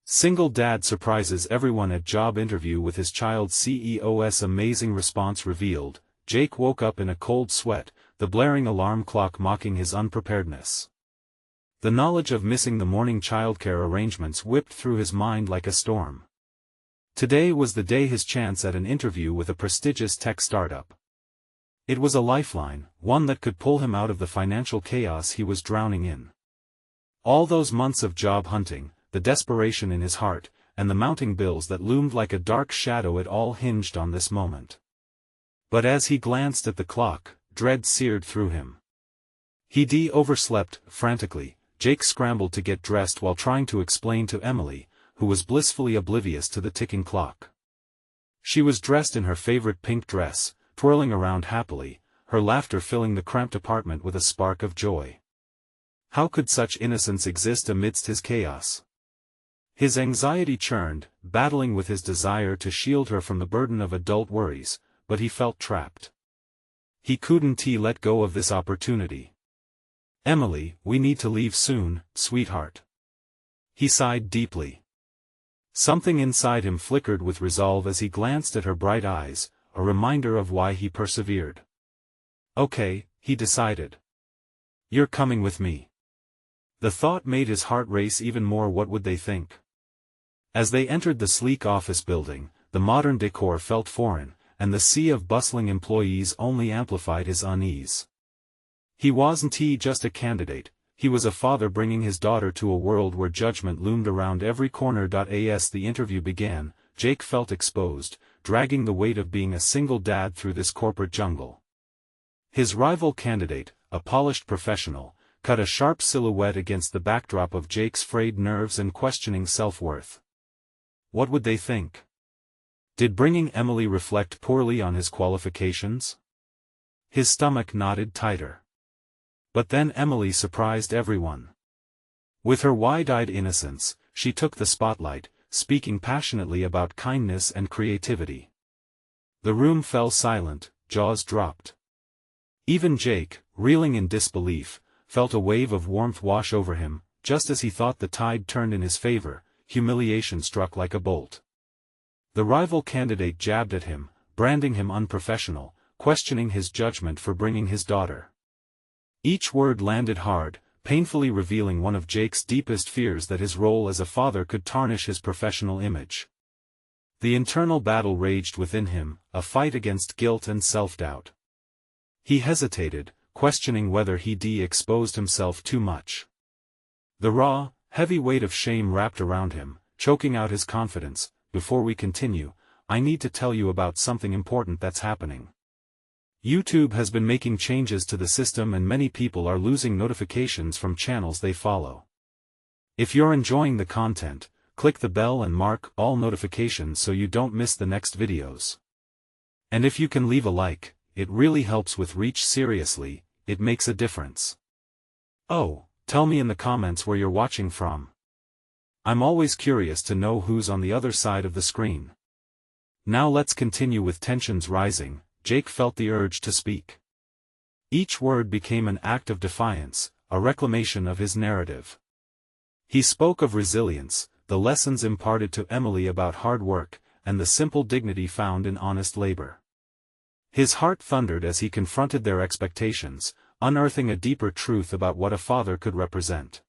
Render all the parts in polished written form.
Single dad surprises everyone at job interview with his child's CEO's amazing response revealed. Jake woke up in a cold sweat, the blaring alarm clock mocking his unpreparedness. The knowledge of missing the morning childcare arrangements whipped through his mind like a storm. Today was the day his chance at an interview with a prestigious tech startup. It was a lifeline, one that could pull him out of the financial chaos he was drowning in. All those months of job hunting, the desperation in his heart, and the mounting bills that loomed like a dark shadow, it all hinged on this moment. But as he glanced at the clock, dread seared through him. He'd overslept. Frantically, Jake scrambled to get dressed while trying to explain to Emily, who was blissfully oblivious to the ticking clock. She was dressed in her favorite pink dress, twirling around happily, her laughter filling the cramped apartment with a spark of joy. How could such innocence exist amidst his chaos? His anxiety churned, battling with his desire to shield her from the burden of adult worries, but he felt trapped. He couldn't let go of this opportunity. "Emily, we need to leave soon, sweetheart." He sighed deeply. Something inside him flickered with resolve as he glanced at her bright eyes, a reminder of why he persevered. "Okay," he decided. "You're coming with me." The thought made his heart race even more. What would they think? As they entered the sleek office building, the modern decor felt foreign, and the sea of bustling employees only amplified his unease. He wasn't just a candidate, he was a father bringing his daughter to a world where judgment loomed around every corner. As the interview began, Jake felt exposed, dragging the weight of being a single dad through this corporate jungle. His rival candidate, a polished professional, cut a sharp silhouette against the backdrop of Jake's frayed nerves and questioning self-worth. What would they think? Did bringing Emily reflect poorly on his qualifications? His stomach knotted tighter. But then Emily surprised everyone. With her wide-eyed innocence, she took the spotlight, speaking passionately about kindness and creativity. The room fell silent, jaws dropped. Even Jake, reeling in disbelief, felt a wave of warmth wash over him. Just as he thought the tide turned in his favor, humiliation struck like a bolt. The rival candidate jabbed at him, branding him unprofessional, questioning his judgment for bringing his daughter. Each word landed hard, painfully revealing one of Jake's deepest fears, that his role as a father could tarnish his professional image. The internal battle raged within him, a fight against guilt and self-doubt. He hesitated, questioning whether he'd exposed himself too much. The raw, heavy weight of shame wrapped around him, choking out his confidence. "Before we continue, I need to tell you about something important that's happening. YouTube has been making changes to the system and many people are losing notifications from channels they follow. If you're enjoying the content, click the bell and mark all notifications so you don't miss the next videos. And if you can leave a like, it really helps with reach. Seriously, it makes a difference. Oh, tell me in the comments where you're watching from. I'm always curious to know who's on the other side of the screen." Now let's continue. With tensions rising, Jake felt the urge to speak. Each word became an act of defiance, a reclamation of his narrative. He spoke of resilience, the lessons imparted to Emily about hard work, and the simple dignity found in honest labor. His heart thundered as he confronted their expectations, unearthing a deeper truth about what a father could represent.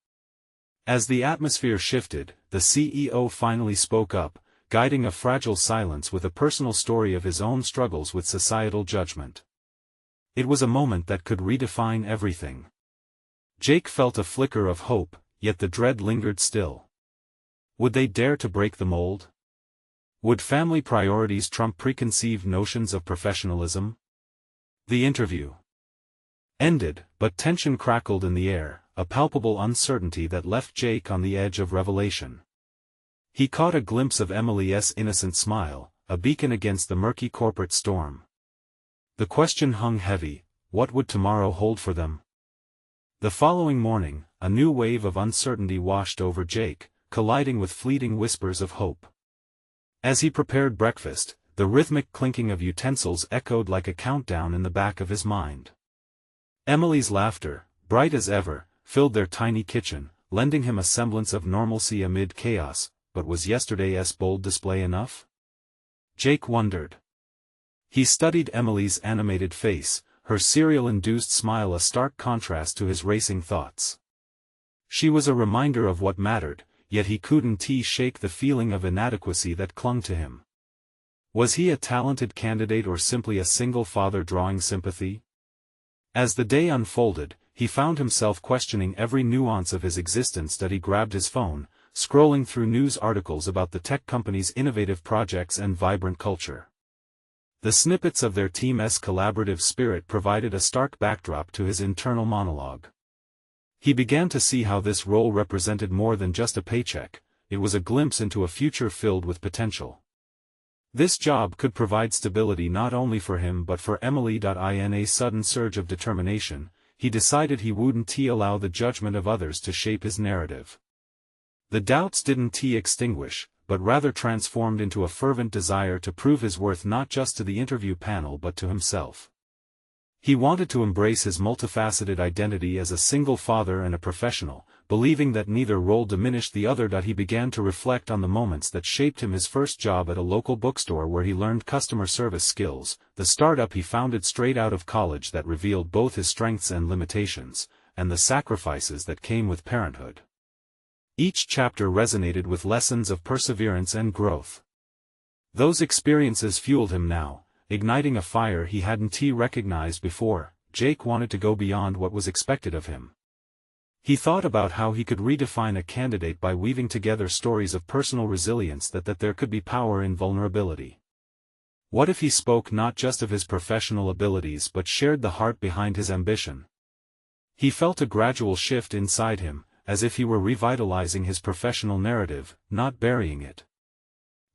As the atmosphere shifted, the CEO finally spoke up, guiding a fragile silence with a personal story of his own struggles with societal judgment. It was a moment that could redefine everything. Jake felt a flicker of hope, yet the dread lingered still. Would they dare to break the mold? Would family priorities trump preconceived notions of professionalism? The interview ended, but tension crackled in the air, a palpable uncertainty that left Jake on the edge of revelation. He caught a glimpse of Emily's innocent smile, a beacon against the murky corporate storm. The question hung heavy: what would tomorrow hold for them? The following morning, a new wave of uncertainty washed over Jake, colliding with fleeting whispers of hope. As he prepared breakfast, the rhythmic clinking of utensils echoed like a countdown in the back of his mind. Emily's laughter, bright as ever, filled their tiny kitchen, lending him a semblance of normalcy amid chaos. but was yesterday's bold display enough? Jake wondered. He studied Emily's animated face, her serial-induced smile a stark contrast to his racing thoughts. She was a reminder of what mattered, yet he couldn't shake the feeling of inadequacy that clung to him. Was he a talented candidate or simply a single father drawing sympathy? As the day unfolded, he found himself questioning every nuance of his existence as he grabbed his phone, scrolling through news articles about the tech company's innovative projects and vibrant culture. The snippets of their team's collaborative spirit provided a stark backdrop to his internal monologue. He began to see how this role represented more than just a paycheck, it was a glimpse into a future filled with potential. This job could provide stability not only for him but for Emily. In a sudden surge of determination, he decided he wouldn't allow the judgment of others to shape his narrative. The doubts didn't extinguish, but rather transformed into a fervent desire to prove his worth not just to the interview panel but to himself. He wanted to embrace his multifaceted identity as a single father and a professional, believing that neither role diminished the other. He began to reflect on the moments that shaped him: his first job at a local bookstore where he learned customer service skills, the startup he founded straight out of college that revealed both his strengths and limitations, and the sacrifices that came with parenthood. Each chapter resonated with lessons of perseverance and growth. Those experiences fueled him now, igniting a fire he hadn't recognized before. Jake wanted to go beyond what was expected of him. He thought about how he could redefine a candidate by weaving together stories of personal resilience, that there could be power in vulnerability. What if he spoke not just of his professional abilities but shared the heart behind his ambition? He felt a gradual shift inside him, as if he were revitalizing his professional narrative, not burying it.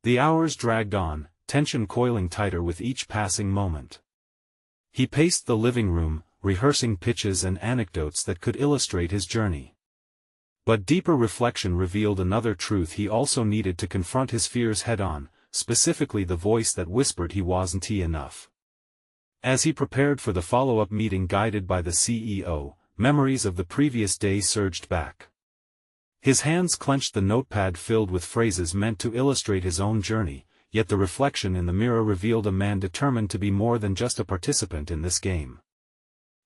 The hours dragged on, tension coiling tighter with each passing moment. He paced the living room, rehearsing pitches and anecdotes that could illustrate his journey. But deeper reflection revealed another truth: he also needed to confront his fears head-on, specifically the voice that whispered he wasn't enough. As he prepared for the follow-up meeting guided by the CEO, memories of the previous day surged back. His hands clenched, the notepad filled with phrases meant to illustrate his own journey, yet the reflection in the mirror revealed a man determined to be more than just a participant in this game.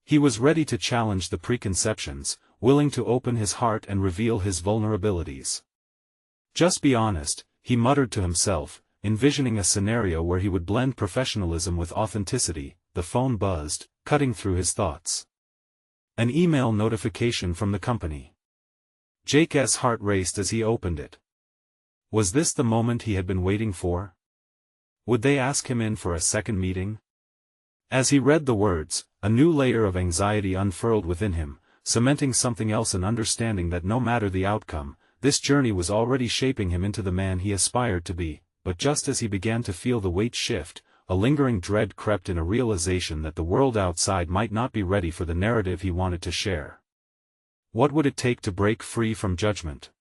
He was ready to challenge the preconceptions, willing to open his heart and reveal his vulnerabilities. "Just be honest," he muttered to himself, envisioning a scenario where he would blend professionalism with authenticity. The phone buzzed, cutting through his thoughts. An email notification from the company. Jake's heart raced as he opened it. Was this the moment he had been waiting for? Would they ask him in for a second meeting? As he read the words, a new layer of anxiety unfurled within him, cementing something else: an understanding that no matter the outcome, this journey was already shaping him into the man he aspired to be. But just as he began to feel the weight shift, a lingering dread crept in, a realization that the world outside might not be ready for the narrative he wanted to share. What would it take to break free from judgment?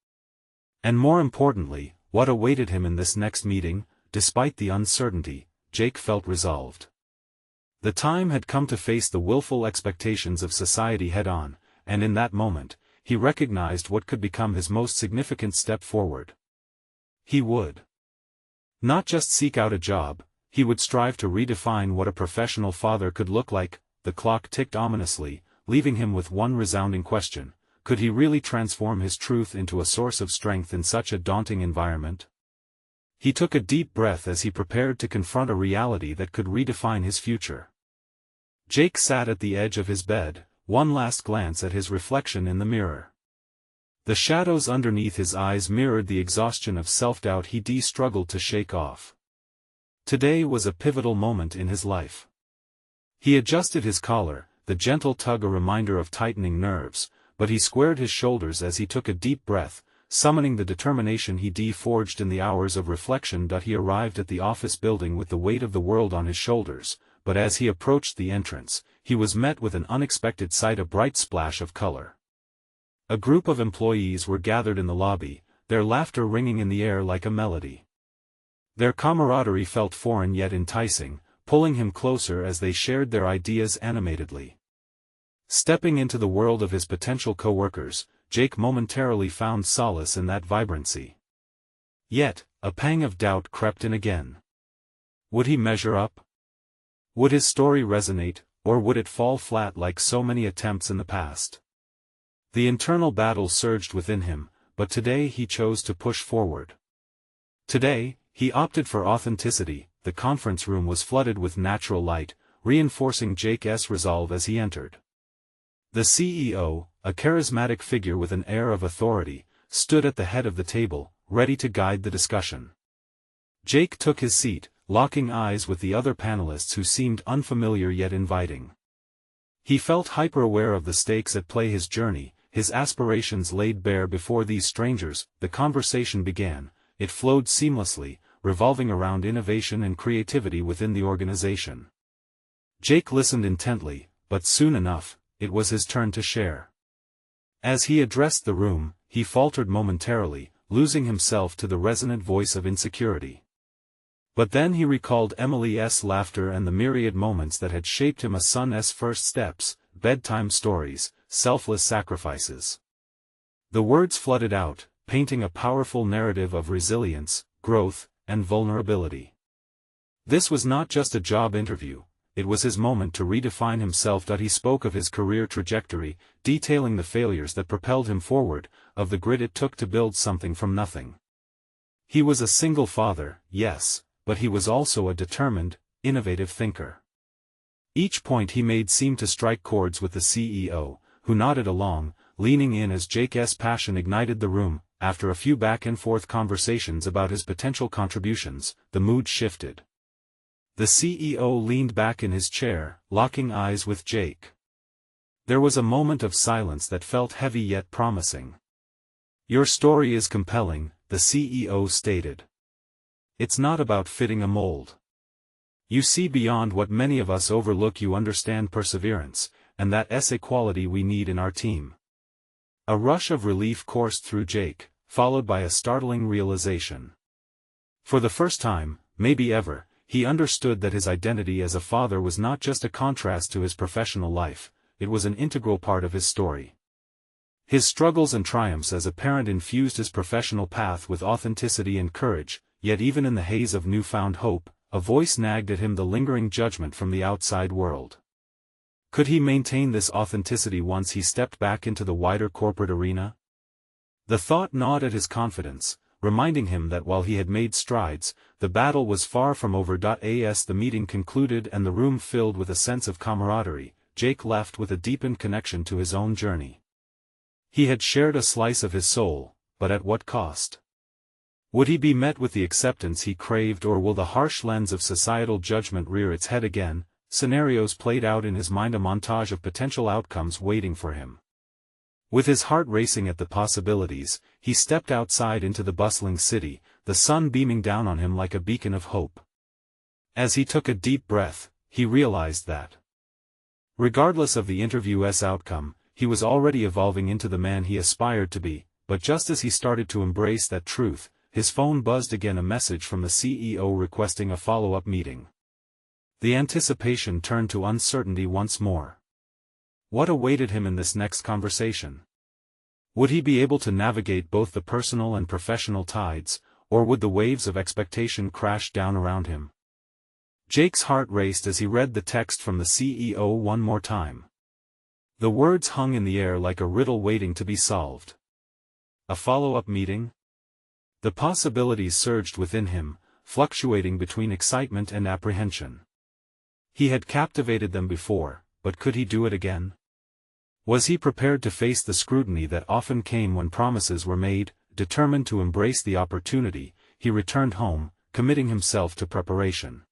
And more importantly, what awaited him in this next meeting? Despite the uncertainty, Jake felt resolved. The time had come to face the willful expectations of society head-on, and in that moment, he recognized what could become his most significant step forward. He would not just seek out a job, he would strive to redefine what a professional father could look like. The clock ticked ominously, leaving him with one resounding question: could he really transform his truth into a source of strength in such a daunting environment? He took a deep breath as he prepared to confront a reality that could redefine his future. Jake sat at the edge of his bed, one last glance at his reflection in the mirror. The shadows underneath his eyes mirrored the exhaustion of self-doubt he struggled to shake off. Today was a pivotal moment in his life. He adjusted his collar, the gentle tug a reminder of tightening nerves, but he squared his shoulders as he took a deep breath, summoning the determination he forged in the hours of reflection. He arrived at the office building with the weight of the world on his shoulders, but as he approached the entrance, he was met with an unexpected sight: a bright splash of color. A group of employees were gathered in the lobby, their laughter ringing in the air like a melody. Their camaraderie felt foreign yet enticing, pulling him closer as they shared their ideas animatedly. Stepping into the world of his potential co-workers, Jake momentarily found solace in that vibrancy. Yet, a pang of doubt crept in again. Would he measure up? Would his story resonate, or would it fall flat like so many attempts in the past? The internal battle surged within him, but today he chose to push forward. Today, he opted for authenticity. The conference room was flooded with natural light, reinforcing Jake's resolve as he entered. The CEO, a charismatic figure with an air of authority, stood at the head of the table, ready to guide the discussion. Jake took his seat, locking eyes with the other panelists who seemed unfamiliar yet inviting. He felt hyper-aware of the stakes at play. His journey, his aspirations laid bare before these strangers. The conversation began. It flowed seamlessly, revolving around innovation and creativity within the organization. Jake listened intently, but soon enough, it was his turn to share. As he addressed the room, he faltered momentarily, losing himself to the resonant voice of insecurity. But then he recalled Emily's laughter and the myriad moments that had shaped him, a son's first steps, bedtime stories, selfless sacrifices. The words flooded out, painting a powerful narrative of resilience, growth, and vulnerability. This was not just a job interview, it was his moment to redefine himself. He spoke of his career trajectory, detailing the failures that propelled him forward, of the grit it took to build something from nothing. He was a single father, yes, but he was also a determined, innovative thinker. Each point he made seemed to strike chords with the CEO, who nodded along, leaning in as Jake's passion ignited the room. After a few back-and-forth conversations about his potential contributions, the mood shifted. The CEO leaned back in his chair, locking eyes with Jake. There was a moment of silence that felt heavy yet promising. "Your story is compelling," the CEO stated. "It's not about fitting a mold. You see beyond what many of us overlook. You understand perseverance, and that's a quality we need in our team." A rush of relief coursed through Jake, followed by a startling realization. For the first time, maybe ever, he understood that his identity as a father was not just a contrast to his professional life, it was an integral part of his story. His struggles and triumphs as a parent infused his professional path with authenticity and courage, yet even in the haze of newfound hope, a voice nagged at him, the lingering judgment from the outside world. Could he maintain this authenticity once he stepped back into the wider corporate arena? The thought gnawed at his confidence, reminding him that while he had made strides, the battle was far from over. As the meeting concluded and the room filled with a sense of camaraderie, Jake left with a deepened connection to his own journey. He had shared a slice of his soul, but at what cost? Would he be met with the acceptance he craved, or will the harsh lens of societal judgment rear its head again? Scenarios played out in his mind, a montage of potential outcomes waiting for him. With his heart racing at the possibilities, he stepped outside into the bustling city, the sun beaming down on him like a beacon of hope. As he took a deep breath, he realized that, regardless of the interview's outcome, he was already evolving into the man he aspired to be. But just as he started to embrace that truth, his phone buzzed again, a message from the CEO requesting a follow-up meeting. The anticipation turned to uncertainty once more. What awaited him in this next conversation? Would he be able to navigate both the personal and professional tides, or would the waves of expectation crash down around him? Jake's heart raced as he read the text from the CEO one more time. The words hung in the air like a riddle waiting to be solved. A follow-up meeting? The possibilities surged within him, fluctuating between excitement and apprehension. He had captivated them before, but could he do it again? Was he prepared to face the scrutiny that often came when promises were made? Determined to embrace the opportunity, he returned home, committing himself to preparation.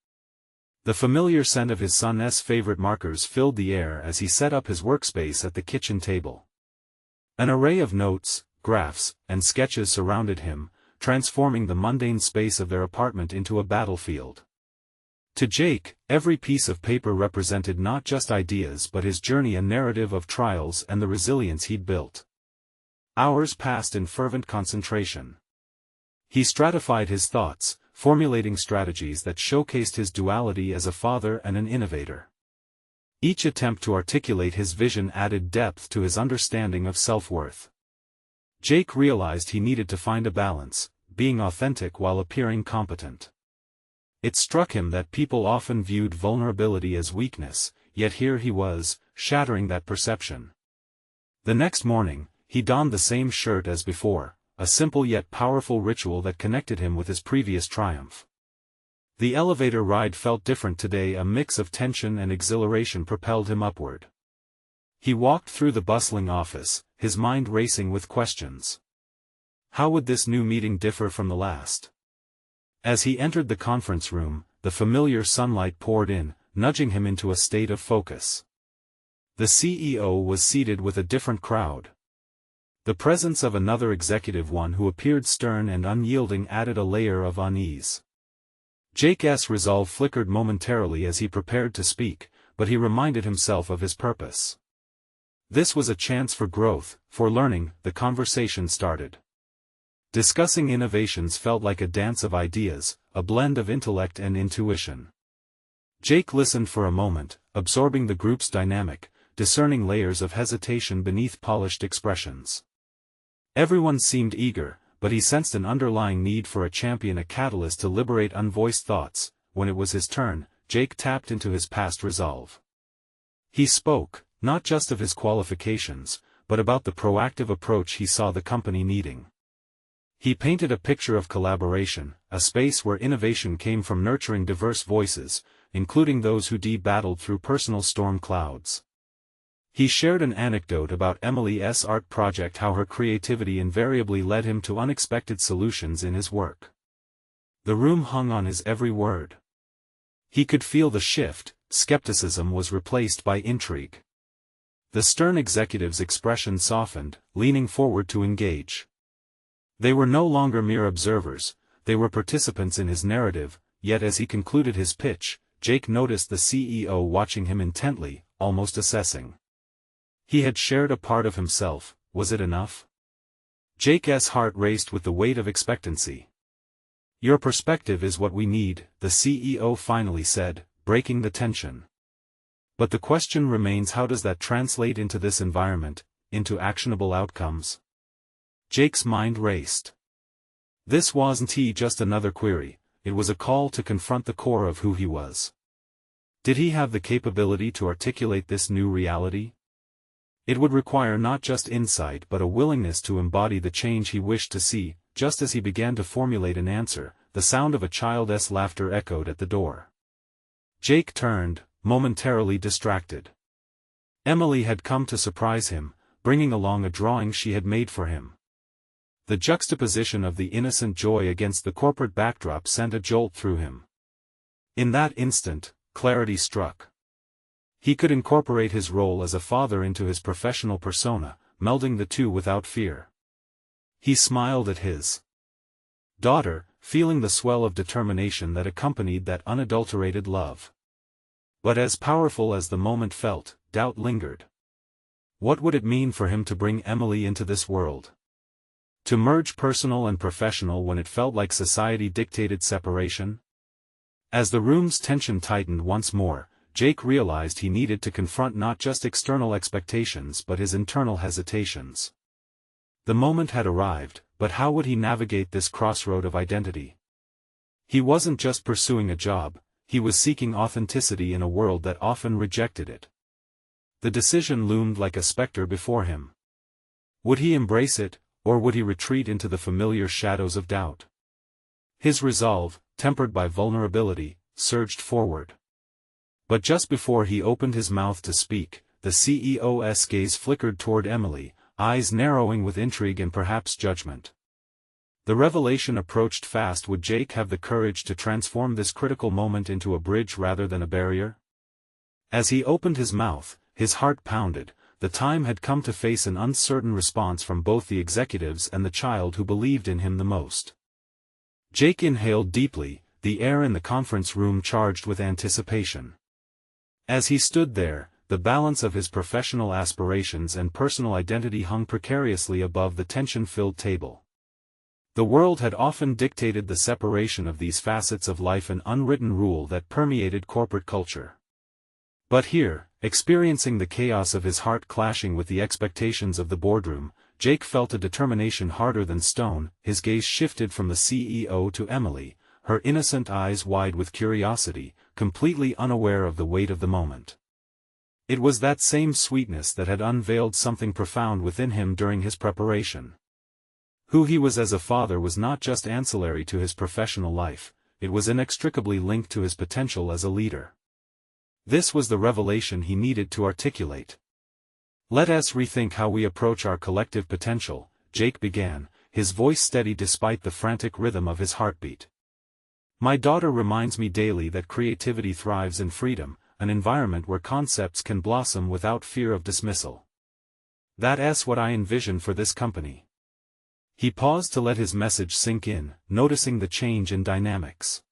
The familiar scent of his son's favorite markers filled the air as he set up his workspace at the kitchen table. An array of notes, graphs, and sketches surrounded him, transforming the mundane space of their apartment into a battlefield. To Jake, every piece of paper represented not just ideas but his journey, a narrative of trials and the resilience he'd built. Hours passed in fervent concentration. He stratified his thoughts, formulating strategies that showcased his duality as a father and an innovator. Each attempt to articulate his vision added depth to his understanding of self-worth. Jake realized he needed to find a balance, being authentic while appearing competent. It struck him that people often viewed vulnerability as weakness, yet here he was, shattering that perception. The next morning, he donned the same shirt as before, a simple yet powerful ritual that connected him with his previous triumph. The elevator ride felt different today. A mix of tension and exhilaration propelled him upward. He walked through the bustling office, his mind racing with questions. How would this new meeting differ from the last? As he entered the conference room, the familiar sunlight poured in, nudging him into a state of focus. The CEO was seated with a different crowd. The presence of another executive, one who appeared stern and unyielding, added a layer of unease. Jake's resolve flickered momentarily as he prepared to speak, but he reminded himself of his purpose. This was a chance for growth, for learning. The conversation started. Discussing innovations felt like a dance of ideas, a blend of intellect and intuition. Jake listened for a moment, absorbing the group's dynamic, discerning layers of hesitation beneath polished expressions. Everyone seemed eager, but he sensed an underlying need for a champion, a catalyst to liberate unvoiced thoughts. When it was his turn, Jake tapped into his past resolve. He spoke, not just of his qualifications, but about the proactive approach he saw the company needing. He painted a picture of collaboration, a space where innovation came from nurturing diverse voices, including those who battled through personal storm clouds. He shared an anecdote about Emily's art project, how her creativity invariably led him to unexpected solutions in his work. The room hung on his every word. He could feel the shift. Skepticism was replaced by intrigue. The stern executive's expression softened, leaning forward to engage. They were no longer mere observers, they were participants in his narrative. Yet as he concluded his pitch, Jake noticed the CEO watching him intently, almost assessing. He had shared a part of himself. Was it enough? Jake's heart raced with the weight of expectancy. Your perspective is what we need, the CEO finally said, breaking the tension. But the question remains, how does that translate into this environment, into actionable outcomes? Jake's mind raced. This wasn't just another query, it was a call to confront the core of who he was. Did he have the capability to articulate this new reality? It would require not just insight but a willingness to embody the change he wished to see. Just as he began to formulate an answer, the sound of a child's laughter echoed at the door. Jake turned, momentarily distracted. Emily had come to surprise him, bringing along a drawing she had made for him. The juxtaposition of the innocent joy against the corporate backdrop sent a jolt through him. In that instant, clarity struck. He could incorporate his role as a father into his professional persona, melding the two without fear. He smiled at his daughter, feeling the swell of determination that accompanied that unadulterated love. But as powerful as the moment felt, doubt lingered. What would it mean for him to bring Emily into this world? To merge personal and professional when it felt like society dictated separation? As the room's tension tightened once more, Jake realized he needed to confront not just external expectations but his internal hesitations. The moment had arrived, but how would he navigate this crossroad of identity? He wasn't just pursuing a job, he was seeking authenticity in a world that often rejected it. The decision loomed like a specter before him. Would he embrace it, or would he retreat into the familiar shadows of doubt? His resolve, tempered by vulnerability, surged forward. But just before he opened his mouth to speak, the CEO's gaze flickered toward Emily, eyes narrowing with intrigue and perhaps judgment. The revelation approached fast. Would Jake have the courage to transform this critical moment into a bridge rather than a barrier? As he opened his mouth, his heart pounded. The time had come to face an uncertain response from both the executives and the child who believed in him the most. Jake inhaled deeply, the air in the conference room charged with anticipation. As he stood there, the balance of his professional aspirations and personal identity hung precariously above the tension-filled table. The world had often dictated the separation of these facets of life, an unwritten rule that permeated corporate culture. But here, experiencing the chaos of his heart clashing with the expectations of the boardroom, Jake felt a determination harder than stone. His gaze shifted from the CEO to Emily, her innocent eyes wide with curiosity, completely unaware of the weight of the moment. It was that same sweetness that had unveiled something profound within him during his preparation. Who he was as a father was not just ancillary to his professional life, it was inextricably linked to his potential as a leader. This was the revelation he needed to articulate. "Let us rethink how we approach our collective potential," Jake began, his voice steady despite the frantic rhythm of his heartbeat. "My daughter reminds me daily that creativity thrives in freedom, an environment where concepts can blossom without fear of dismissal. That's what I envision for this company." He paused to let his message sink in, noticing the change in dynamics.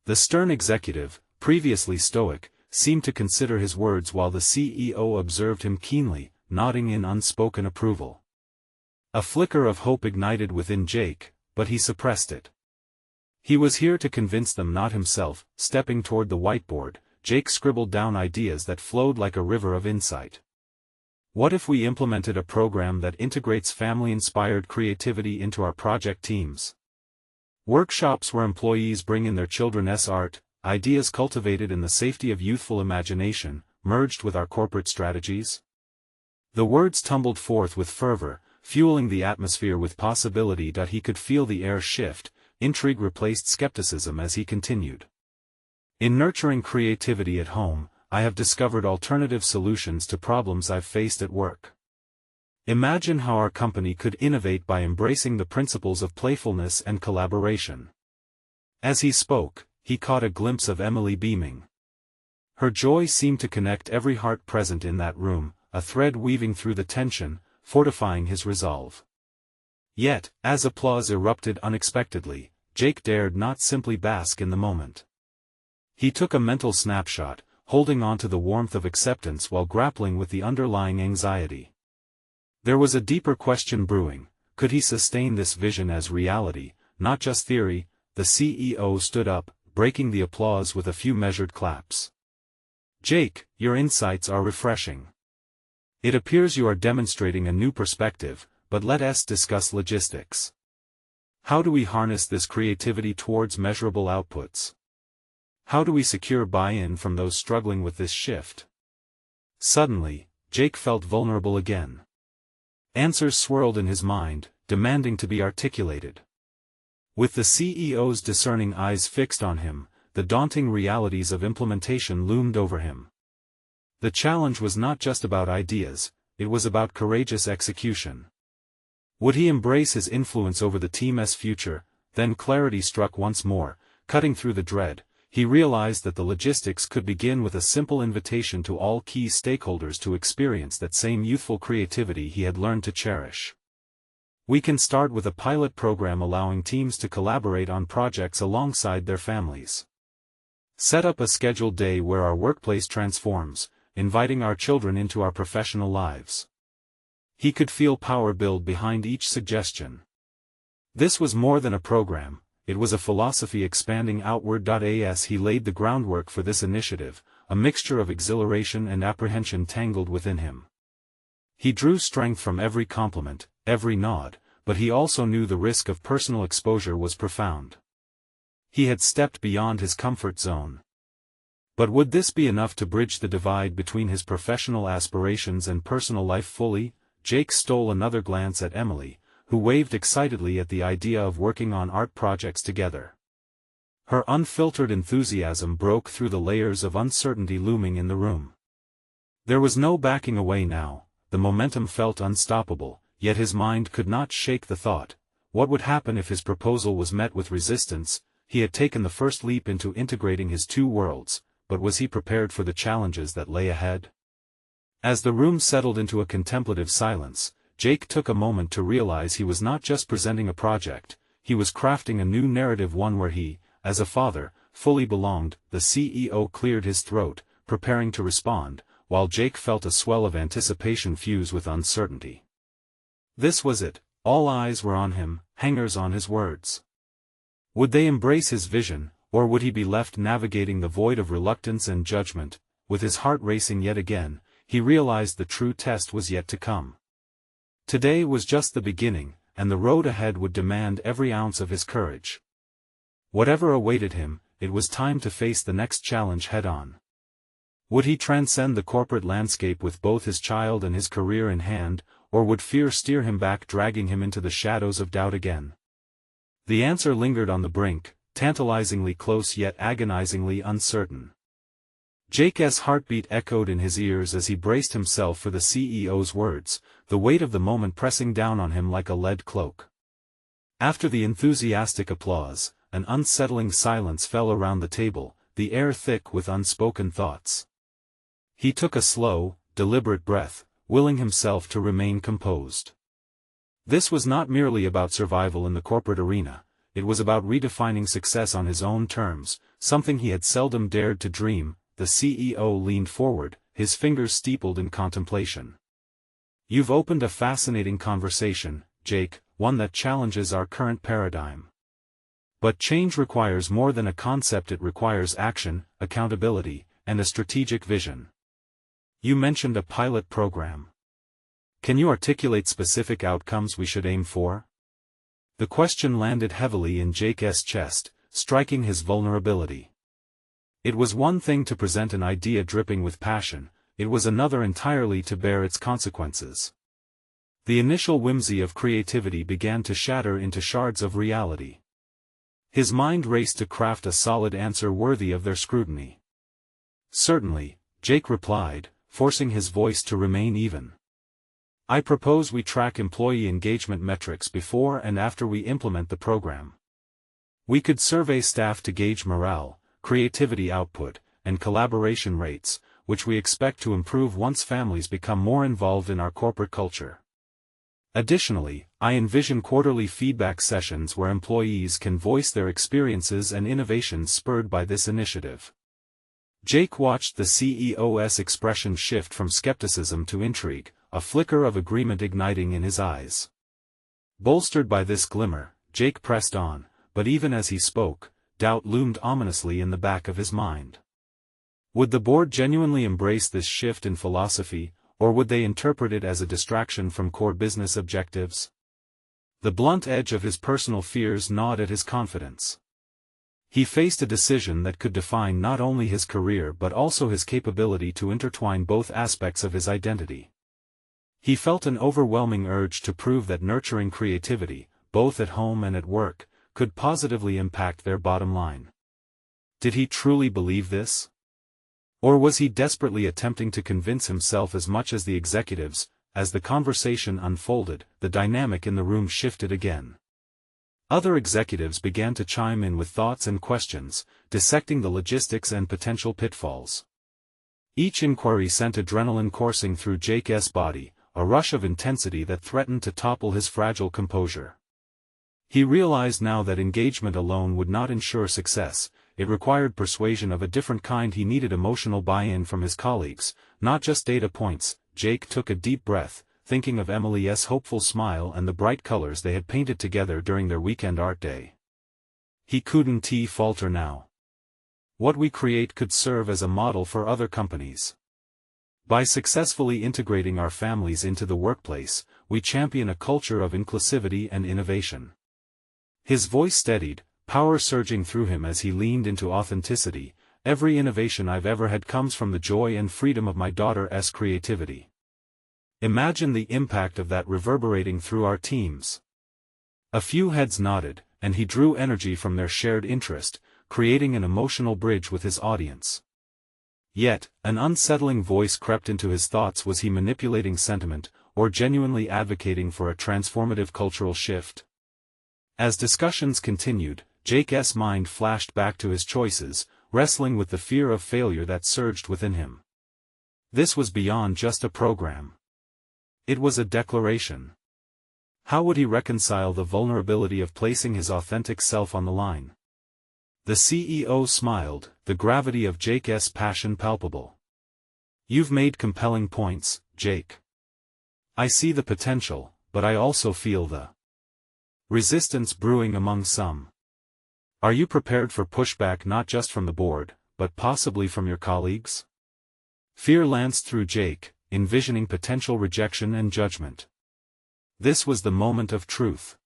The stern executive, previously stoic, seemed to consider his words while the CEO observed him keenly, nodding in unspoken approval. A flicker of hope ignited within Jake, but he suppressed it. He was here to convince them, not himself. Stepping toward the whiteboard, Jake scribbled down ideas that flowed like a river of insight. "What if we implemented a program that integrates family-inspired creativity into our project teams? Workshops where employees bring in their children's art, ideas cultivated in the safety of youthful imagination, merged with our corporate strategies?" The words tumbled forth with fervor, fueling the atmosphere with possibility. He could feel the air shift. Intrigue replaced skepticism as he continued. "In nurturing creativity at home, I have discovered alternative solutions to problems I've faced at work. Imagine how our company could innovate by embracing the principles of playfulness and collaboration." As he spoke, he caught a glimpse of Emily beaming. Her joy seemed to connect every heart present in that room, a thread weaving through the tension, fortifying his resolve. Yet, as applause erupted unexpectedly, Jake dared not simply bask in the moment. He took a mental snapshot, holding on to the warmth of acceptance while grappling with the underlying anxiety. There was a deeper question brewing: could he sustain this vision as reality, not just theory? The CEO stood up, breaking the applause with a few measured claps. "Jake, your insights are refreshing. It appears you are demonstrating a new perspective, but let us discuss logistics. How do we harness this creativity towards measurable outputs? How do we secure buy-in from those struggling with this shift?" Suddenly, Jake felt vulnerable again. Answers swirled in his mind, demanding to be articulated. With the CEO's discerning eyes fixed on him, the daunting realities of implementation loomed over him. The challenge was not just about ideas, it was about courageous execution. Would he embrace his influence over the team's future? Then clarity struck once more, cutting through the dread. He realized that the logistics could begin with a simple invitation to all key stakeholders to experience that same youthful creativity he had learned to cherish. "We can start with a pilot program allowing teams to collaborate on projects alongside their families. Set up a scheduled day where our workplace transforms, inviting our children into our professional lives." He could feel power build behind each suggestion. This was more than a program. It was a philosophy expanding outward. As he laid the groundwork for this initiative, a mixture of exhilaration and apprehension tangled within him. He drew strength from every compliment, every nod, but he also knew the risk of personal exposure was profound. He had stepped beyond his comfort zone. But would this be enough to bridge the divide between his professional aspirations and personal life fully? Jake stole another glance at Emily, who waved excitedly at the idea of working on art projects together. Her unfiltered enthusiasm broke through the layers of uncertainty looming in the room. There was no backing away now, the momentum felt unstoppable, yet his mind could not shake the thought: what would happen if his proposal was met with resistance? He had taken the first leap into integrating his two worlds, but was he prepared for the challenges that lay ahead? As the room settled into a contemplative silence, Jake took a moment to realize he was not just presenting a project, he was crafting a new narrative, one where he, as a father, fully belonged. The CEO cleared his throat, preparing to respond, while Jake felt a swell of anticipation fuse with uncertainty. This was it, all eyes were on him, hangers on his words. Would they embrace his vision, or would he be left navigating the void of reluctance and judgment? With his heart racing yet again, he realized the true test was yet to come. Today was just the beginning, and the road ahead would demand every ounce of his courage. Whatever awaited him, it was time to face the next challenge head-on. Would he transcend the corporate landscape with both his child and his career in hand, or would fear steer him back, dragging him into the shadows of doubt again? The answer lingered on the brink, tantalizingly close yet agonizingly uncertain. Jake's heartbeat echoed in his ears as he braced himself for the CEO's words, the weight of the moment pressing down on him like a lead cloak. After the enthusiastic applause, an unsettling silence fell around the table, the air thick with unspoken thoughts. He took a slow, deliberate breath, willing himself to remain composed. This was not merely about survival in the corporate arena, it was about redefining success on his own terms, something he had seldom dared to dream. The CEO leaned forward, his fingers steepled in contemplation. "You've opened a fascinating conversation, Jake, one that challenges our current paradigm. But change requires more than a concept, it requires action, accountability, and a strategic vision. You mentioned a pilot program. Can you articulate specific outcomes we should aim for?" The question landed heavily in Jake's chest, striking his vulnerability. It was one thing to present an idea dripping with passion, it was another entirely to bear its consequences. The initial whimsy of creativity began to shatter into shards of reality. His mind raced to craft a solid answer worthy of their scrutiny. "Certainly," Jake replied, forcing his voice to remain even. "I propose we track employee engagement metrics before and after we implement the program. We could survey staff to gauge morale, creativity output, and collaboration rates, which we expect to improve once families become more involved in our corporate culture. Additionally, I envision quarterly feedback sessions where employees can voice their experiences and innovations spurred by this initiative." Jake watched the CEO's expression shift from skepticism to intrigue, a flicker of agreement igniting in his eyes. Bolstered by this glimmer, Jake pressed on, but even as he spoke, doubt loomed ominously in the back of his mind. Would the board genuinely embrace this shift in philosophy, or would they interpret it as a distraction from core business objectives? The blunt edge of his personal fears gnawed at his confidence. He faced a decision that could define not only his career but also his capability to intertwine both aspects of his identity. He felt an overwhelming urge to prove that nurturing creativity, both at home and at work, could positively impact their bottom line. Did he truly believe this? Or was he desperately attempting to convince himself as much as the executives? As the conversation unfolded, the dynamic in the room shifted again. Other executives began to chime in with thoughts and questions, dissecting the logistics and potential pitfalls. Each inquiry sent adrenaline coursing through Jake's body, a rush of intensity that threatened to topple his fragile composure. He realized now that engagement alone would not ensure success, it required persuasion of a different kind. He needed emotional buy-in from his colleagues, not just data points. Jake took a deep breath, thinking of Emily's hopeful smile and the bright colors they had painted together during their weekend art day. He couldn't falter now. What we create could serve as a model for other companies. By successfully integrating our families into the workplace, we champion a culture of inclusivity and innovation. His voice steadied, power surging through him as he leaned into authenticity. "Every innovation I've ever had comes from the joy and freedom of my daughter's creativity. Imagine the impact of that reverberating through our teams." A few heads nodded, and he drew energy from their shared interest, creating an emotional bridge with his audience. Yet, an unsettling voice crept into his thoughts. Was he manipulating sentiment, or genuinely advocating for a transformative cultural shift? As discussions continued, Jake's mind flashed back to his choices, wrestling with the fear of failure that surged within him. This was beyond just a program. It was a declaration. How would he reconcile the vulnerability of placing his authentic self on the line? The CEO smiled, the gravity of Jake's passion palpable. "You've made compelling points, Jake. I see the potential, but I also feel the resistance brewing among some. Are you prepared for pushback, not just from the board, but possibly from your colleagues?" Fear lanced through Jake, envisioning potential rejection and judgment. This was the moment of truth.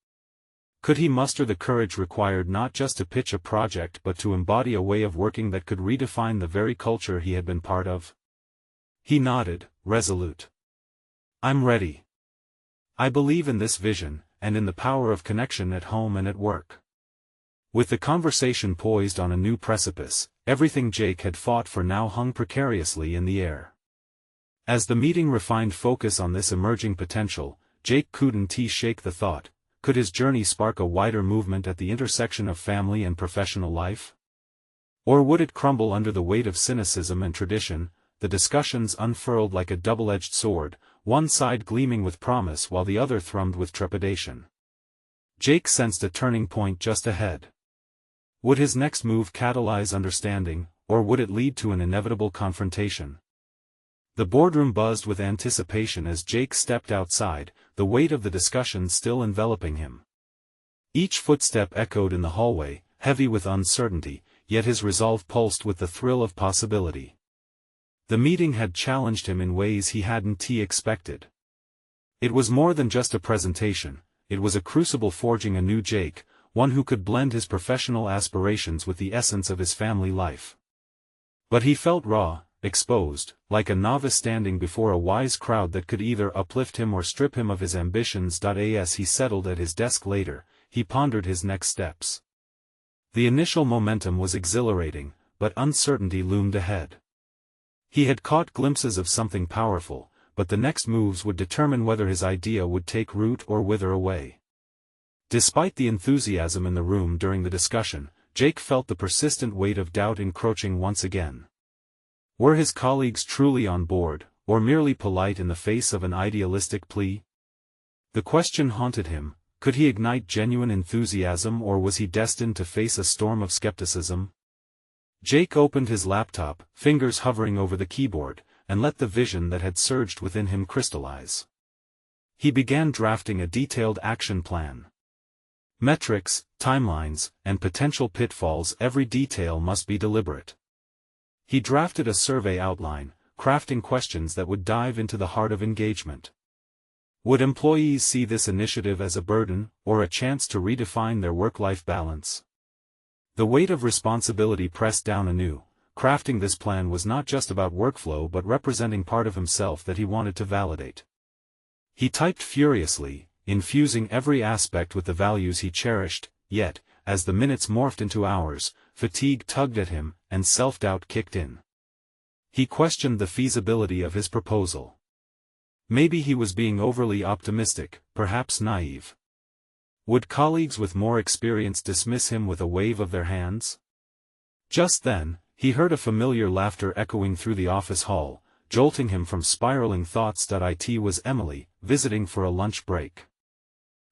Could he muster the courage required not just to pitch a project but to embody a way of working that could redefine the very culture he had been part of? He nodded, resolute. "I'm ready. I believe in this vision, and in the power of connection at home and at work." With the conversation poised on a new precipice, everything Jake had fought for now hung precariously in the air. As the meeting refined focus on this emerging potential, Jake couldn't shake the thought, could his journey spark a wider movement at the intersection of family and professional life? Or would it crumble under the weight of cynicism and tradition? The discussions unfurled like a double-edged sword, one side gleaming with promise while the other thrummed with trepidation. Jake sensed a turning point just ahead. Would his next move catalyze understanding, or would it lead to an inevitable confrontation? The boardroom buzzed with anticipation as Jake stepped outside, the weight of the discussion still enveloping him. Each footstep echoed in the hallway, heavy with uncertainty, yet his resolve pulsed with the thrill of possibility. The meeting had challenged him in ways he hadn't expected. It was more than just a presentation, it was a crucible forging a new Jake, one who could blend his professional aspirations with the essence of his family life. But he felt raw, exposed, like a novice standing before a wise crowd that could either uplift him or strip him of his ambitions. As he settled at his desk later, he pondered his next steps. The initial momentum was exhilarating, but uncertainty loomed ahead. He had caught glimpses of something powerful, but the next moves would determine whether his idea would take root or wither away. Despite the enthusiasm in the room during the discussion, Jake felt the persistent weight of doubt encroaching once again. Were his colleagues truly on board, or merely polite in the face of an idealistic plea? The question haunted him, could he ignite genuine enthusiasm or was he destined to face a storm of skepticism? Jake opened his laptop, fingers hovering over the keyboard, and let the vision that had surged within him crystallize. He began drafting a detailed action plan. Metrics, timelines, and potential pitfalls, every detail must be deliberate. He drafted a survey outline, crafting questions that would dive into the heart of engagement. Would employees see this initiative as a burden, or a chance to redefine their work-life balance? The weight of responsibility pressed down anew. Crafting this plan was not just about workflow but representing part of himself that he wanted to validate. He typed furiously, infusing every aspect with the values he cherished, yet, as the minutes morphed into hours, fatigue tugged at him, and self-doubt kicked in. He questioned the feasibility of his proposal. Maybe he was being overly optimistic, perhaps naive. Would colleagues with more experience dismiss him with a wave of their hands? Just then, he heard a familiar laughter echoing through the office hall, jolting him from spiraling thoughts. It was Emily, visiting for a lunch break.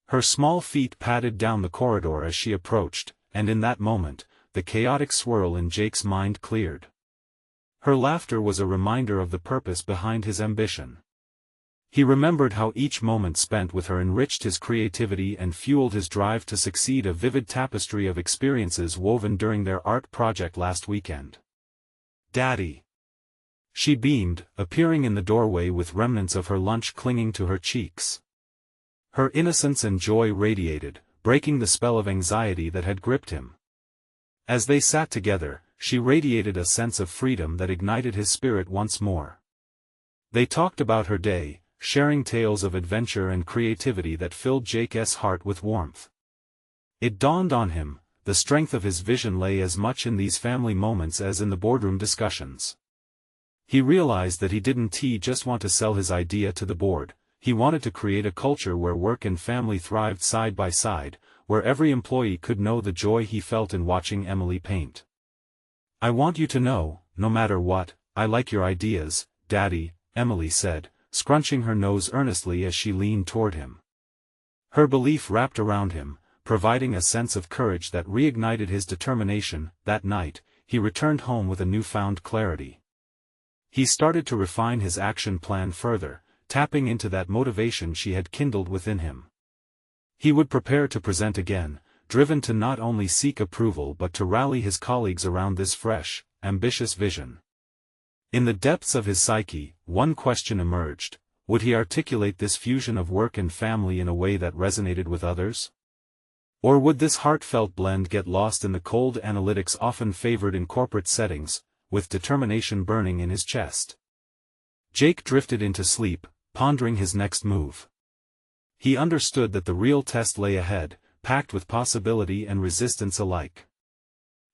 Her small feet padded down the corridor as she approached, and in that moment, the chaotic swirl in Jake's mind cleared. Her laughter was a reminder of the purpose behind his ambition. He remembered how each moment spent with her enriched his creativity and fueled his drive to succeed, a vivid tapestry of experiences woven during their art project last weekend. "Daddy!" She beamed, appearing in the doorway with remnants of her lunch clinging to her cheeks. Her innocence and joy radiated, breaking the spell of anxiety that had gripped him. As they sat together, she radiated a sense of freedom that ignited his spirit once more. They talked about her day, sharing tales of adventure and creativity that filled Jake's heart with warmth. It dawned on him, the strength of his vision lay as much in these family moments as in the boardroom discussions. He realized that he didn't just want to sell his idea to the board, he wanted to create a culture where work and family thrived side by side, where every employee could know the joy he felt in watching Emily paint. "I want you to know, no matter what, I like your ideas, Daddy," Emily said, scrunching her nose earnestly as she leaned toward him. Her belief wrapped around him, providing a sense of courage that reignited his determination. That night, he returned home with a newfound clarity. He started to refine his action plan further, tapping into that motivation she had kindled within him. He would prepare to present again, driven to not only seek approval but to rally his colleagues around this fresh, ambitious vision. In the depths of his psyche, one question emerged: Would he articulate this fusion of work and family in a way that resonated with others? Or would this heartfelt blend get lost in the cold analytics often favored in corporate settings, with determination burning in his chest? Jake drifted into sleep, pondering his next move. He understood that the real test lay ahead, packed with possibility and resistance alike.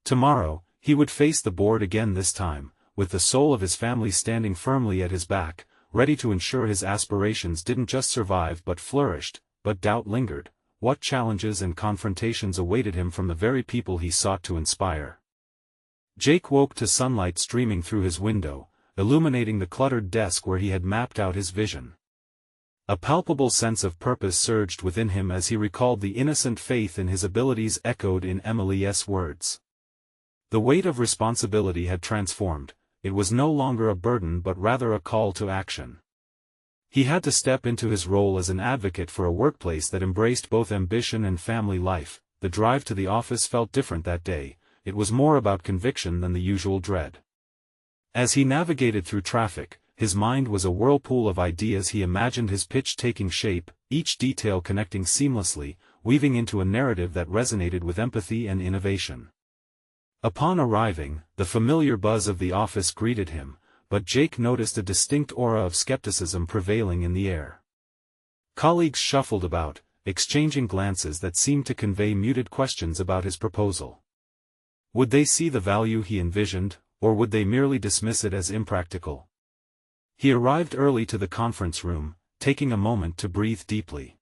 Tomorrow, he would face the board again, this time, with the soul of his family standing firmly at his back, ready to ensure his aspirations didn't just survive but flourished. But doubt lingered. What challenges and confrontations awaited him from the very people he sought to inspire? Jake woke to sunlight streaming through his window, illuminating the cluttered desk where he had mapped out his vision. A palpable sense of purpose surged within him as he recalled the innocent faith in his abilities echoed in Emily's words. The weight of responsibility had transformed. It was no longer a burden but rather a call to action. He had to step into his role as an advocate for a workplace that embraced both ambition and family life. The drive to the office felt different that day. It was more about conviction than the usual dread. As he navigated through traffic, his mind was a whirlpool of ideas. He imagined his pitch taking shape, each detail connecting seamlessly, weaving into a narrative that resonated with empathy and innovation. Upon arriving, the familiar buzz of the office greeted him, but Jake noticed a distinct aura of skepticism prevailing in the air. Colleagues shuffled about, exchanging glances that seemed to convey muted questions about his proposal. Would they see the value he envisioned, or would they merely dismiss it as impractical? He arrived early to the conference room, taking a moment to breathe deeply.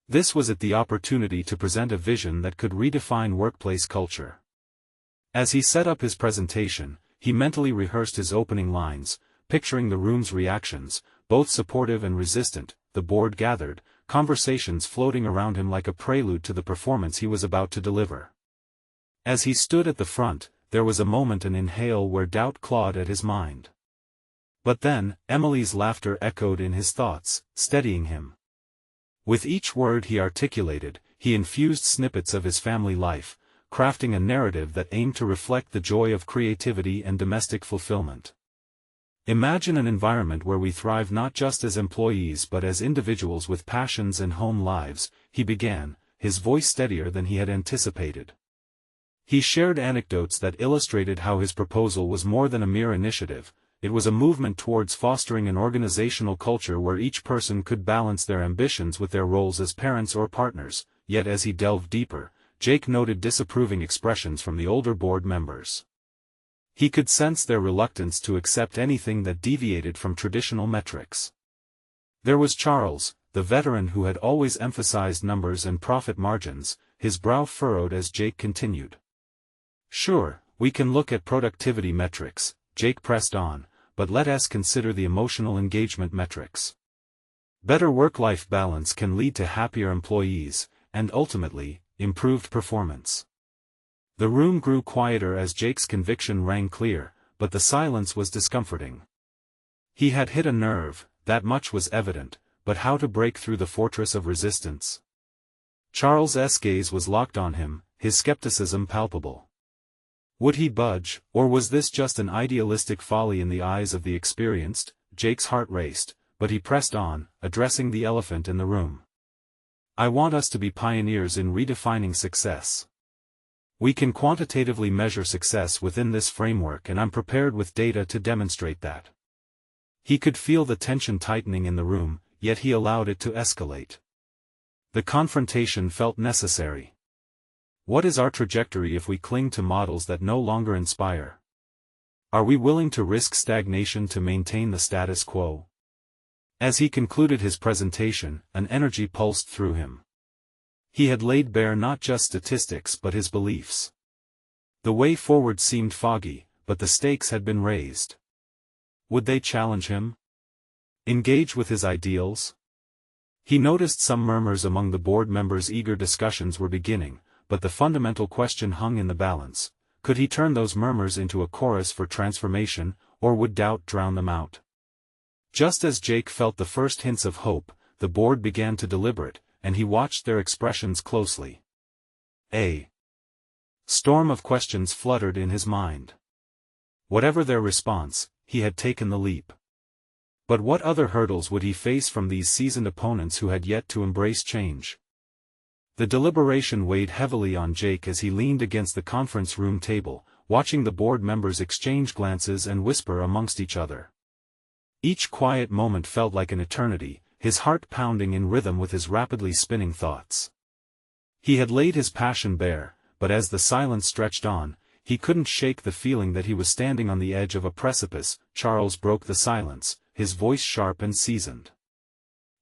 This was the opportunity to present a vision that could redefine workplace culture. As he set up his presentation, he mentally rehearsed his opening lines, picturing the room's reactions, both supportive and resistant. The board gathered, conversations floating around him like a prelude to the performance he was about to deliver. As he stood at the front, there was a moment, an inhale where doubt clawed at his mind. But then, Emily's laughter echoed in his thoughts, steadying him. With each word he articulated, he infused snippets of his family life, crafting a narrative that aimed to reflect the joy of creativity and domestic fulfillment. Imagine an environment where we thrive not just as employees but as individuals with passions and home lives, he began, his voice steadier than he had anticipated. He shared anecdotes that illustrated how his proposal was more than a mere initiative. It was a movement towards fostering an organizational culture where each person could balance their ambitions with their roles as parents or partners. Yet as he delved deeper, Jake noted disapproving expressions from the older board members. He could sense their reluctance to accept anything that deviated from traditional metrics. There was Charles, the veteran who had always emphasized numbers and profit margins, his brow furrowed as Jake continued. "Sure, we can look at productivity metrics," Jake pressed on, "but let us consider the emotional engagement metrics. Better work-life balance can lead to happier employees, and ultimately, improved performance." The room grew quieter as Jake's conviction rang clear, but the silence was discomforting. He had hit a nerve, that much was evident, but how to break through the fortress of resistance? Charles's gaze was locked on him, his skepticism palpable. Would he budge, or was this just an idealistic folly in the eyes of the experienced? Jake's heart raced, but he pressed on, addressing the elephant in the room. "I want us to be pioneers in redefining success. We can quantitatively measure success within this framework, and I'm prepared with data to demonstrate that." He could feel the tension tightening in the room, yet he allowed it to escalate. The confrontation felt necessary. What is our trajectory if we cling to models that no longer inspire? Are we willing to risk stagnation to maintain the status quo? As he concluded his presentation, an energy pulsed through him. He had laid bare not just statistics but his beliefs. The way forward seemed foggy, but the stakes had been raised. Would they challenge him? Engage with his ideals? He noticed some murmurs among the board members. Eager discussions were beginning, but the fundamental question hung in the balance. Could he turn those murmurs into a chorus for transformation, or would doubt drown them out? Just as Jake felt the first hints of hope, the board began to deliberate, and he watched their expressions closely. A storm of questions fluttered in his mind. Whatever their response, he had taken the leap. But what other hurdles would he face from these seasoned opponents who had yet to embrace change? The deliberation weighed heavily on Jake as he leaned against the conference room table, watching the board members exchange glances and whisper amongst each other. Each quiet moment felt like an eternity, his heart pounding in rhythm with his rapidly spinning thoughts. He had laid his passion bare, but as the silence stretched on, he couldn't shake the feeling that he was standing on the edge of a precipice. Charles broke the silence, his voice sharp and seasoned.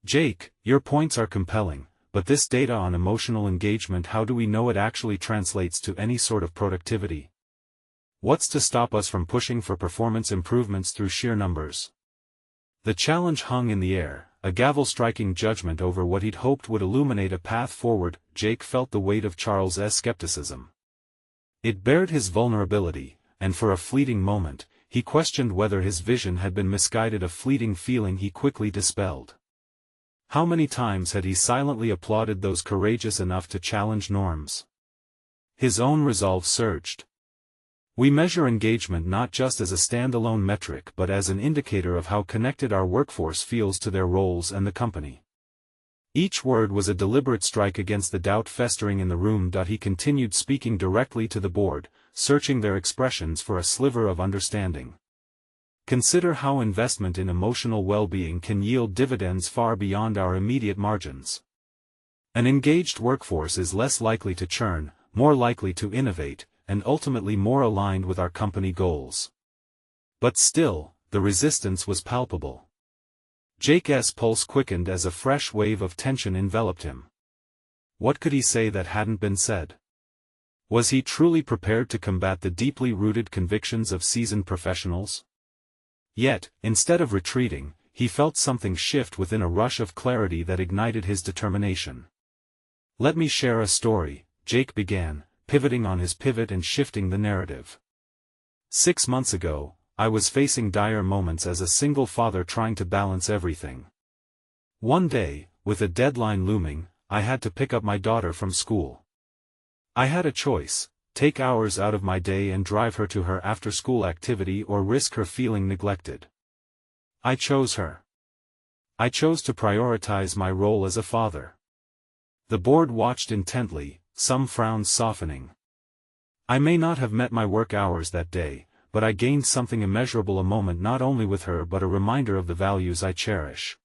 "Jake, your points are compelling, but this data on emotional engagement, how do we know it actually translates to any sort of productivity? What's to stop us from pushing for performance improvements through sheer numbers?" The challenge hung in the air, a gavel-striking judgment over what he'd hoped would illuminate a path forward. Jake felt the weight of Charles's skepticism. It bared his vulnerability, and for a fleeting moment, he questioned whether his vision had been misguided, a fleeting feeling he quickly dispelled. How many times had he silently applauded those courageous enough to challenge norms? His own resolve surged. We measure engagement not just as a standalone metric but as an indicator of how connected our workforce feels to their roles and the company. Each word was a deliberate strike against the doubt festering in the room. He continued, speaking directly to the board, searching their expressions for a sliver of understanding. Consider how investment in emotional well-being can yield dividends far beyond our immediate margins. An engaged workforce is less likely to churn, more likely to innovate, and ultimately more aligned with our company goals. But still, the resistance was palpable. Jake's pulse quickened as a fresh wave of tension enveloped him. What could he say that hadn't been said? Was he truly prepared to combat the deeply rooted convictions of seasoned professionals? Yet, instead of retreating, he felt something shift within, a rush of clarity that ignited his determination. "Let me share a story," Jake began, pivoting on his pivot and shifting the narrative. 6 months ago, I was facing dire moments as a single father trying to balance everything. One day, with a deadline looming, I had to pick up my daughter from school. I had a choice: take hours out of my day and drive her to her after-school activity, or risk her feeling neglected. I chose her. I chose to prioritize my role as a father. The board watched intently, some frowns softening. I may not have met my work hours that day, but I gained something immeasurable, a moment not only with her but a reminder of the values I cherish.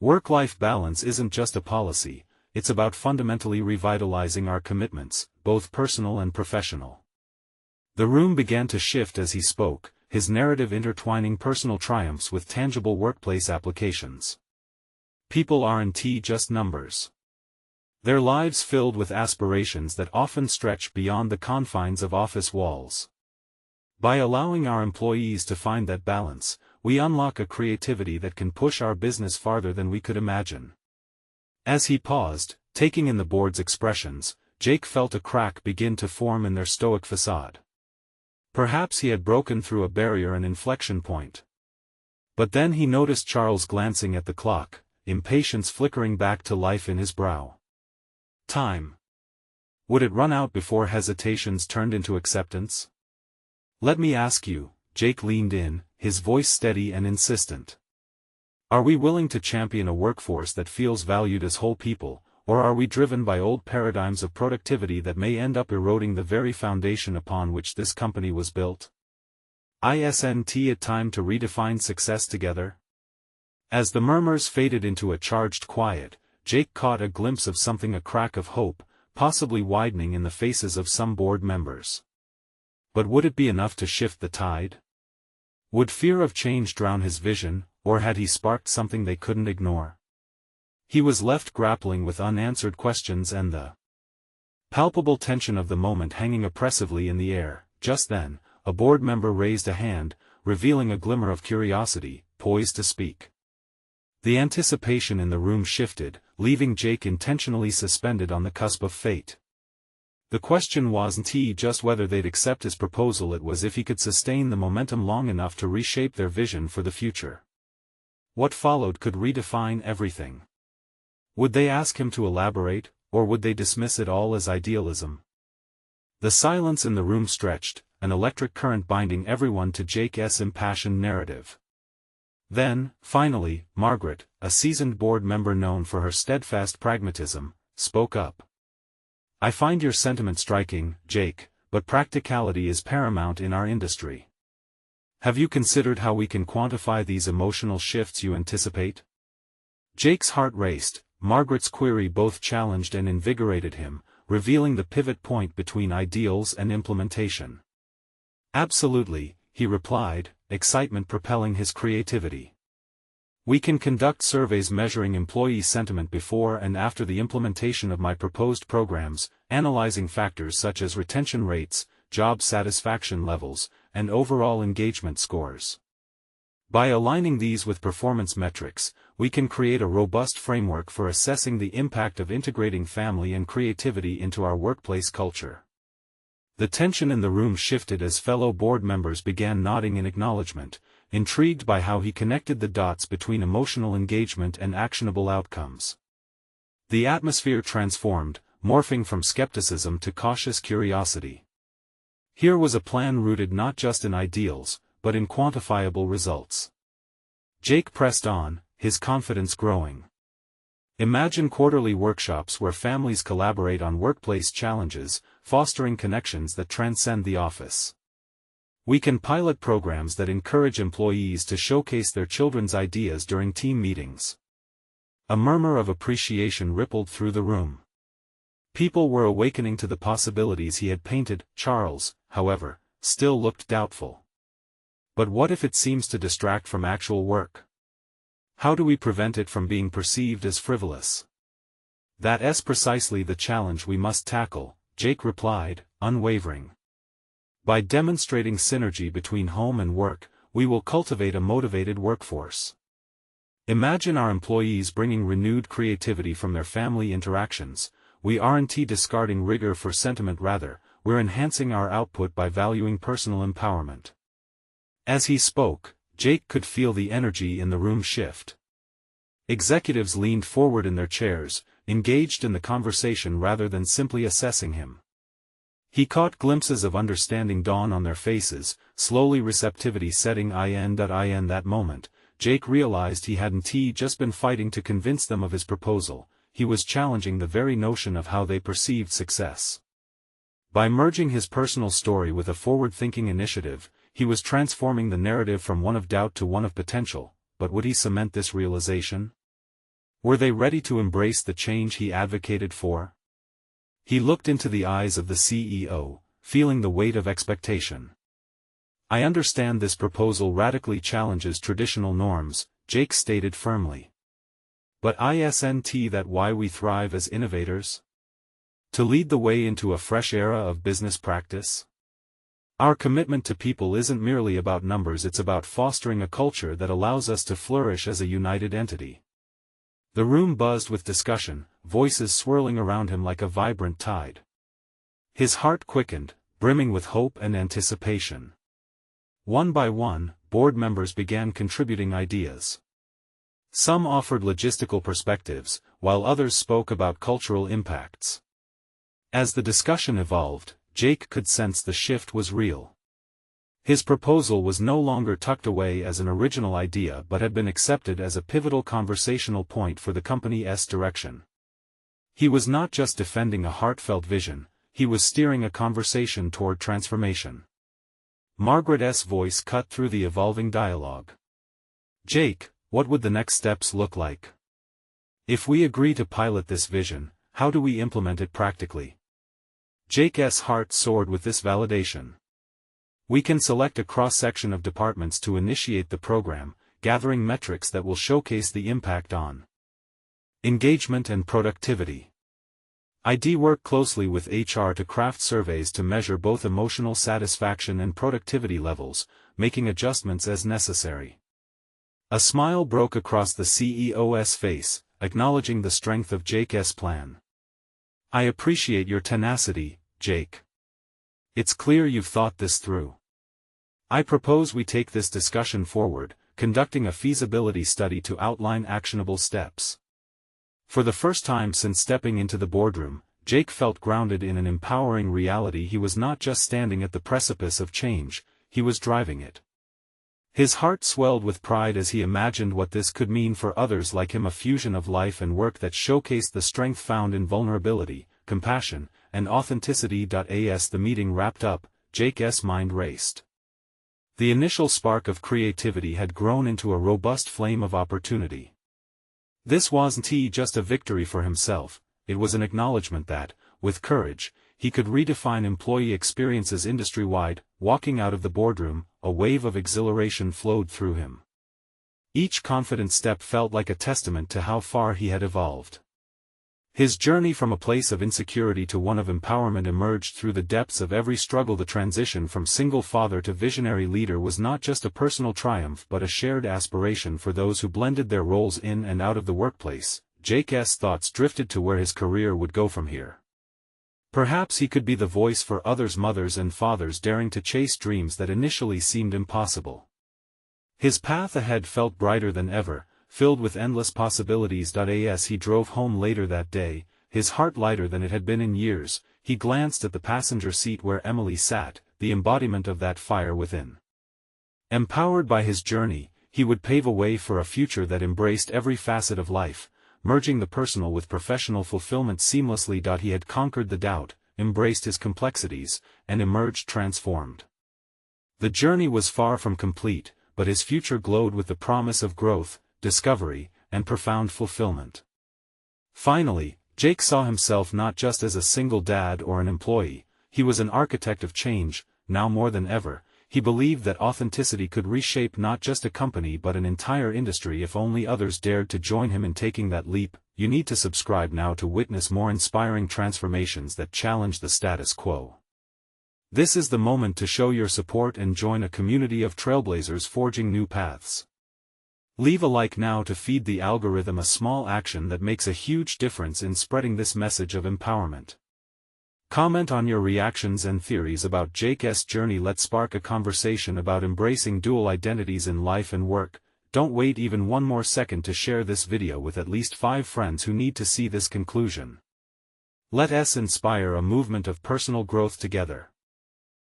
Work-life balance isn't just a policy, it's about fundamentally revitalizing our commitments, both personal and professional. The room began to shift as he spoke, his narrative intertwining personal triumphs with tangible workplace applications. People aren't just numbers. Their lives filled with aspirations that often stretch beyond the confines of office walls. By allowing our employees to find that balance, we unlock a creativity that can push our business farther than we could imagine. As he paused, taking in the board's expressions, Jake felt a crack begin to form in their stoic facade. Perhaps he had broken through a barrier, an inflection point. But then he noticed Charles glancing at the clock, impatience flickering back to life in his brow. Time. Would it run out before hesitations turned into acceptance? "Let me ask you," Jake leaned in, his voice steady and insistent. "Are we willing to champion a workforce that feels valued as whole people, or are we driven by old paradigms of productivity that may end up eroding the very foundation upon which this company was built? Isn't it time to redefine success together?" As the murmurs faded into a charged quiet, Jake caught a glimpse of something, a crack of hope, possibly widening in the faces of some board members. But would it be enough to shift the tide? Would fear of change drown his vision, or had he sparked something they couldn't ignore? He was left grappling with unanswered questions and the palpable tension of the moment hanging oppressively in the air. Just then, a board member raised a hand, revealing a glimmer of curiosity, poised to speak. The anticipation in the room shifted, leaving Jake intentionally suspended on the cusp of fate. The question wasn't just whether they'd accept his proposal, it was if he could sustain the momentum long enough to reshape their vision for the future. What followed could redefine everything. Would they ask him to elaborate, or would they dismiss it all as idealism? The silence in the room stretched, an electric current binding everyone to Jake's impassioned narrative. Then, finally, Margaret, a seasoned board member known for her steadfast pragmatism, spoke up. "I find your sentiment striking, Jake, but practicality is paramount in our industry. Have you considered how we can quantify these emotional shifts you anticipate?" Jake's heart raced. Margaret's query both challenged and invigorated him, revealing the pivot point between ideals and implementation. "Absolutely," he replied, excitement propelling his creativity. "We can conduct surveys measuring employee sentiment before and after the implementation of my proposed programs, analyzing factors such as retention rates, job satisfaction levels, and overall engagement scores. By aligning these with performance metrics, we can create a robust framework for assessing the impact of integrating family and creativity into our workplace culture." The tension in the room shifted as fellow board members began nodding in acknowledgement, intrigued by how he connected the dots between emotional engagement and actionable outcomes. The atmosphere transformed, morphing from skepticism to cautious curiosity. Here was a plan rooted not just in ideals, but in quantifiable results. Jake pressed on, his confidence growing. "Imagine quarterly workshops where families collaborate on workplace challenges, fostering connections that transcend the office. We can pilot programs that encourage employees to showcase their children's ideas during team meetings." A murmur of appreciation rippled through the room. People were awakening to the possibilities he had painted. Charles, however, still looked doubtful. "But what if it seems to distract from actual work? How do we prevent it from being perceived as frivolous?" "That's precisely the challenge we must tackle," Jake replied, unwavering. "By demonstrating synergy between home and work, we will cultivate a motivated workforce. Imagine our employees bringing renewed creativity from their family interactions. We aren't discarding rigor for sentiment, rather, we're enhancing our output by valuing personal empowerment." As he spoke, Jake could feel the energy in the room shift. Executives leaned forward in their chairs, engaged in the conversation rather than simply assessing him. He caught glimpses of understanding dawn on their faces, slowly receptivity setting in. That moment, Jake realized he hadn't just been fighting to convince them of his proposal, he was challenging the very notion of how they perceived success. By merging his personal story with a forward-thinking initiative, he was transforming the narrative from one of doubt to one of potential. But would he cement this realization? Were they ready to embrace the change he advocated for? He looked into the eyes of the CEO, feeling the weight of expectation. "I understand this proposal radically challenges traditional norms," Jake stated firmly. "But isn't that why we thrive as innovators? To lead the way into a fresh era of business practice? Our commitment to people isn't merely about numbers, it's about fostering a culture that allows us to flourish as a united entity." The room buzzed with discussion, voices swirling around him like a vibrant tide. His heart quickened, brimming with hope and anticipation. One by one, board members began contributing ideas. Some offered logistical perspectives, while others spoke about cultural impacts. As the discussion evolved, Jake could sense the shift was real. His proposal was no longer tucked away as an original idea but had been accepted as a pivotal conversational point for the company's direction. He was not just defending a heartfelt vision, he was steering a conversation toward transformation. Margaret's voice cut through the evolving dialogue. "Jake, what would the next steps look like? If we agree to pilot this vision, how do we implement it practically?" Jake's heart soared with this validation. "We can select a cross-section of departments to initiate the program, gathering metrics that will showcase the impact on engagement and productivity. I'd work closely with HR to craft surveys to measure both emotional satisfaction and productivity levels, making adjustments as necessary." A smile broke across the CEO's face, acknowledging the strength of Jake's plan. "I appreciate your tenacity, Jake. It's clear you've thought this through. I propose we take this discussion forward, conducting a feasibility study to outline actionable steps." For the first time since stepping into the boardroom, Jake felt grounded in an empowering reality. He was not just standing at the precipice of change, he was driving it. His heart swelled with pride as he imagined what this could mean for others like him, a fusion of life and work that showcased the strength found in vulnerability, compassion, and authenticity. As the meeting wrapped up, Jake's mind raced. The initial spark of creativity had grown into a robust flame of opportunity. This wasn't just a victory for himself, it was an acknowledgement that, with courage, he could redefine employee experiences industry-wide. Walking out of the boardroom, a wave of exhilaration flowed through him. Each confident step felt like a testament to how far he had evolved. His journey from a place of insecurity to one of empowerment emerged through the depths of every struggle. The transition from single father to visionary leader was not just a personal triumph but a shared aspiration for those who blended their roles in and out of the workplace. Jake's thoughts drifted to where his career would go from here. Perhaps he could be the voice for others, mothers and fathers daring to chase dreams that initially seemed impossible. His path ahead felt brighter than ever, filled with endless possibilities. As he drove home later that day, his heart lighter than it had been in years, he glanced at the passenger seat where Emily sat, the embodiment of that fire within. Empowered by his journey, he would pave a way for a future that embraced every facet of life, merging the personal with professional fulfillment seamlessly. He had conquered the doubt, embraced his complexities, and emerged transformed. The journey was far from complete, but his future glowed with the promise of growth, discovery, and profound fulfillment. Finally, Jake saw himself not just as a single dad or an employee, he was an architect of change. Now more than ever, he believed that authenticity could reshape not just a company but an entire industry if only others dared to join him in taking that leap. You need to subscribe now to witness more inspiring transformations that challenge the status quo. This is the moment to show your support and join a community of trailblazers forging new paths. Leave a like now to feed the algorithm, a small action that makes a huge difference in spreading this message of empowerment. Comment on your reactions and theories about Jake's journey. Let's spark a conversation about embracing dual identities in life and work. Don't wait even one more second to share this video with at least 5 friends who need to see this conclusion. Let us inspire a movement of personal growth together.